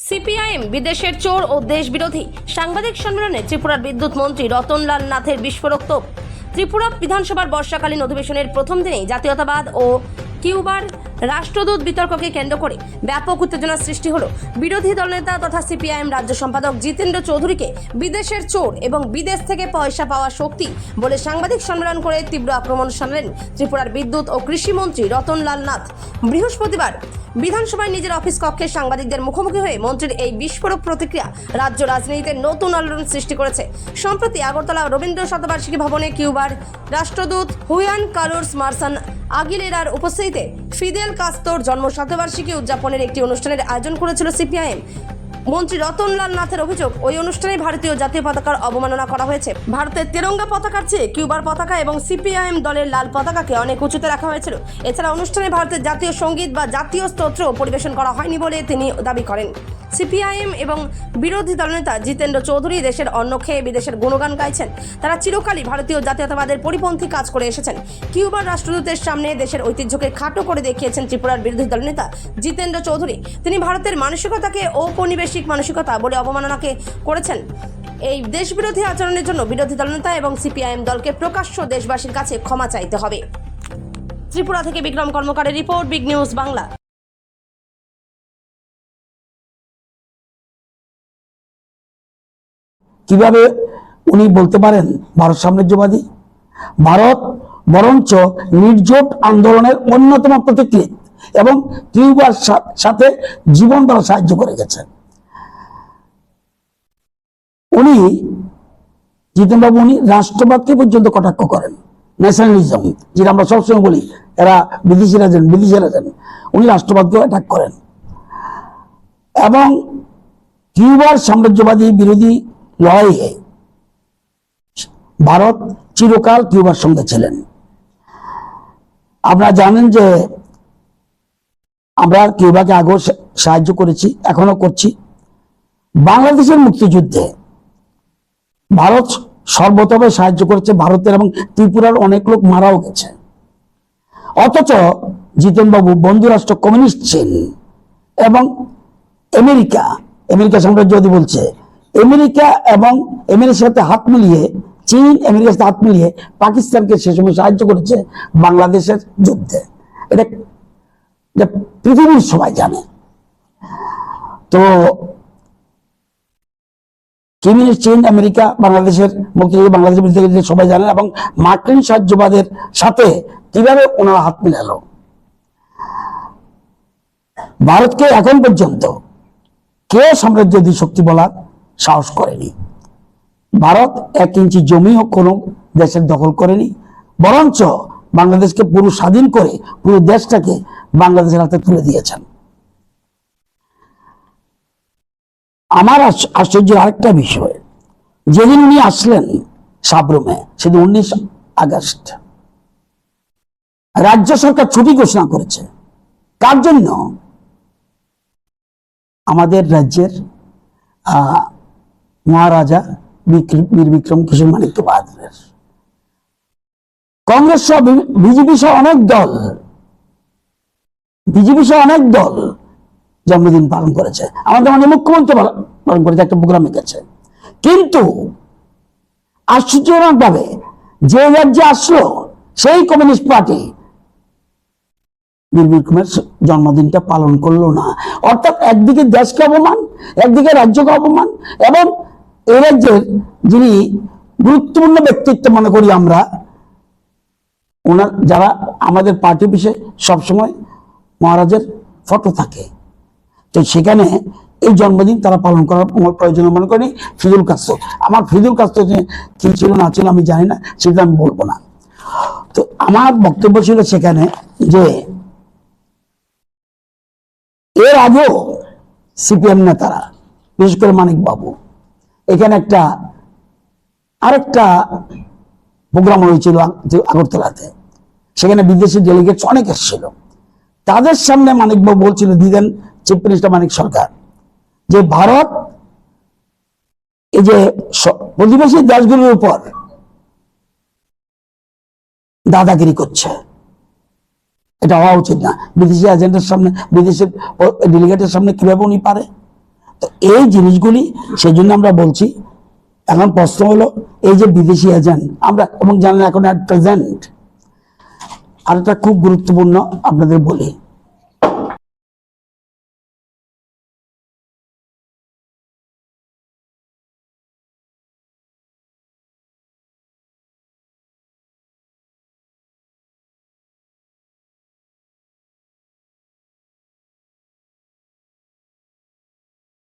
CPIM বিদেশের চোর ও দেশবিরোধী সাংবাদিক সম্মেলনে ত্রিপুরার বিদ্যুৎ মন্ত্রী রতনলাল নাথের বিস্ফোরক তোপ। ত্রিপুরা বিধানসভার বর্ষাকালীন অধিবেশনের প্রথম দিনেই জাতীয়তাবাদ ও কিউবার রাষ্ট্রদূত বিতর্ককে কেন্দ্র করে ব্যাপক উত্তেজনা সৃষ্টি হলো। বিরোধী দলনেতা তথা সিপিআইএম রাজ্য সম্পাদক জিতেন্দ্র চৌধুরীকে বিদেশের চোর এবং বিদেশ থেকে পয়সা পাওয়া শক্তি বলে সাংবাদিক সম্মেলন করে তীব্র আক্রমণ শানালেন ত্রিপুরার বিদ্যুৎ ও কৃষিমন্ত্রী রতনলাল নাথ। বৃহস্পতিবার বিধানসভায় নিজের অফিস কক্ষে সাংবাদিকদের মুখোমুখি হয়ে মন্ত্রীর এই বিস্ফোরক প্রতিক্রিয়া রাজ্য রাজনীতিতে নতুন আলোড়ন সৃষ্টি করেছে। সম্প্রতি আগরতলা রবীন্দ্র শতবার্ষিকী ভবনে কিউবার রাষ্ট্রদূত হুয়ান কার্লোস মার্সান আগিলেরার উপস্থিতিতে ফিদেল কাস্ত্রোর জন্ম শতবার্ষিকী উদযাপনের একটি অনুষ্ঠানের আয়োজন করেছিল সিপিআইএম। মন্ত্রী রতনলাল নাথের অভিযোগ, ওই অনুষ্ঠানে ভারতীয় জাতীয় পতাকার অবমাননা করা হয়েছে। ভারতের তেরঙ্গা পতাকার চেয়ে কিউবার পতাকা এবং সিপিআইএম দলের লাল পতাকাকে অনেক উঁচুতে রাখা হয়েছিল। এছাড়া অনুষ্ঠানে ভারতের জাতীয় সঙ্গীত বা জাতীয় স্তোত্র পরিবেশন করা হয়নি বলে তিনি দাবি করেন। সিপিআইএম এবং বিরোধী দলনেতা জিতেন্দ্র চৌধুরী দেশের অন্ন খেয়ে বিদেশের গুণগান গাইছেন। তারা চিরকালই ভারতীয় জাতীয়তাবাদের পরিপন্থী কাজ করে এসেছেন। কিউবার রাষ্ট্রদূতের সামনে দেশের ঐতিহ্যকে খাটো করে দেখিয়েছেন ত্রিপুরার বিরোধী দলনেতা জিতেন্দ্র চৌধুরী। তিনি ভারতের মানসিকতাকে ঔপনিবেশিক মানসিকতা বলে অবমাননাকে করেছেন। এই দেশবিরোধী আচরণের জন্য বিরোধী দলনেতা এবং সিপিআইএম দলকে প্রকাশ্য দেশবাসীর কাছে ক্ষমা চাইতে হবে। ত্রিপুরা থেকে বিক্রম কর্মকারের রিপোর্ট, বিগ নিউজ বাংলা। কিভাবে উনি বলতে পারেন ভারত সাম্রাজ্যবাদী? ভারত বরঞ্চ নির্জোট আন্দোলনের অন্যতম প্রতিক্রিয়া এবং কিউবার সাথে জীবন দ্বারা সাহায্য করে গেছেন। উনি জিতেনবাবু উনি রাষ্ট্রবাদকে পর্যন্ত কটাক্ষ করেন, ন্যাশনালিজম যেটা আমরা সবসময় বলি এরা বিদেশিরা যান। উনি রাষ্ট্রবাদকে অ্যাটাক করেন এবং কিউবার সাম্রাজ্যবাদী বিরোধী লড়াইয়ে ভারত চিরকাল কিউবার সঙ্গে ছিলেন। আপনারা জানেন যে আমরা কিউবাকে আগেও সাহায্য করেছি, এখনো করছি। বাংলাদেশের মুক্তিযুদ্ধে ভারত সর্বতভাবে সাহায্য করেছে। ভারতের এবং ত্রিপুরার অনেক লোক মারাও গেছে। অথচ জিতেনবাবু বন্ধুরাষ্ট্র কমিউনিস্ট চীন এবং আমেরিকা সাম্রাজ্যবাদী বলছে, আমেরিকা এবং আমেরিকার সাথে হাত মিলিয়ে চীন আমেরিকার সাথে হাত মিলিয়ে পাকিস্তানকে সে সময় সাহায্য করেছে বাংলাদেশের যুদ্ধে। এটা পৃথিবীর সবাই জানে। তো কমিউনিস্ট চীন আমেরিকা বাংলাদেশের মুক্তিযুদ্ধ বাংলাদেশের বিরুদ্ধে সবাই জানেন এবং মার্কিন সাহায্যবাদের সাথে কিভাবে ওনারা হাত মিলালো। ভারতকে এখন পর্যন্ত কেউ সাম্রাজ্যবাদী শক্তি বলার সাহস করেনি। ভারত 1 ইঞ্চি জমিও কোনো দেশের দখল করেনি, বরঞ্চ বাংলাদেশকে পুরো স্বাধীন করে পুরো দেশটাকে বাংলাদেশের হাতে তুলে দিয়েছেন। আমার আশ্চর্যের আরেকটা বিষয়, যেদিন উনি আসলেন সাবরুমে, সেদিন 19 আগস্ট রাজ্য সরকার ছুটি ঘোষণা করেছে। কার জন্য? আমাদের রাজ্যের মহারাজা বীর বিক্রম কিশোর মানিক্য বাহাদুরের। কংগ্রেস সহ বিজেপি সহ অনেক দল জন্মদিন পালন করেছে। আমাদের মানে মুখ্যমন্ত্রী পালন করেছে, একটা প্রোগ্রামে গেছে। কিন্তু আশ্চর্যজনক ভাবে যে রাজ্যে আসলো সেই কমিউনিস্ট পার্টি বীর বিক্রমের জন্মদিনটা পালন করলো না। অর্থাৎ একদিকে দেশকে অপমান, একদিকে রাজ্যকে অপমান এবং এই রাজ্যের যিনি গুরুত্বপূর্ণ ব্যক্তিত্ব মনে করি আমরা, ওনার যারা আমাদের পার্টি অফিসে সবসময় মহারাজের ফটো থাকে, তো সেখানে এই জন্মদিন তারা পালন করার প্রয়োজন মনে করি। ফিদুল কাস্ত্রো, আমার ফিদুল কাস্ত্রো কি ছিল না ছিল আমি জানি না, সেটা আমি বলবো না। তো আমার বক্তব্য ছিল সেখানে যে এর আগেও সিপিএম নেতারা, বিশেষ করে মানিক বাবু, এখানে আরেকটা প্রোগ্রাম হয়েছিল আগরতলাতে, সেখানে বিদেশি ডেলিগেটস অনেক এসেছিল। তাদের সামনে মানিকবাবু বলছিল, দিদেন চিফ মিনিস্টার মানিক সরকার, যে ভারত এই যে প্রতিবেশী দেশগুলোর উপর দাদাগিরি করছে, এটা হওয়া উচিত না। বিদেশি এজেন্টের সামনে, বিদেশি ডেলিগেটের সামনে কিভাবে উনি পারে? তো এই জিনিসগুলি সেই জন্য আমরা বলছি। এখন প্রশ্ন হলো এই যে বিদেশি এজেন্ট আমরা এবং জানেন এখন অ্যাট প্রেজেন্ট আরেকটা খুব গুরুত্বপূর্ণ আপনাদের বলি,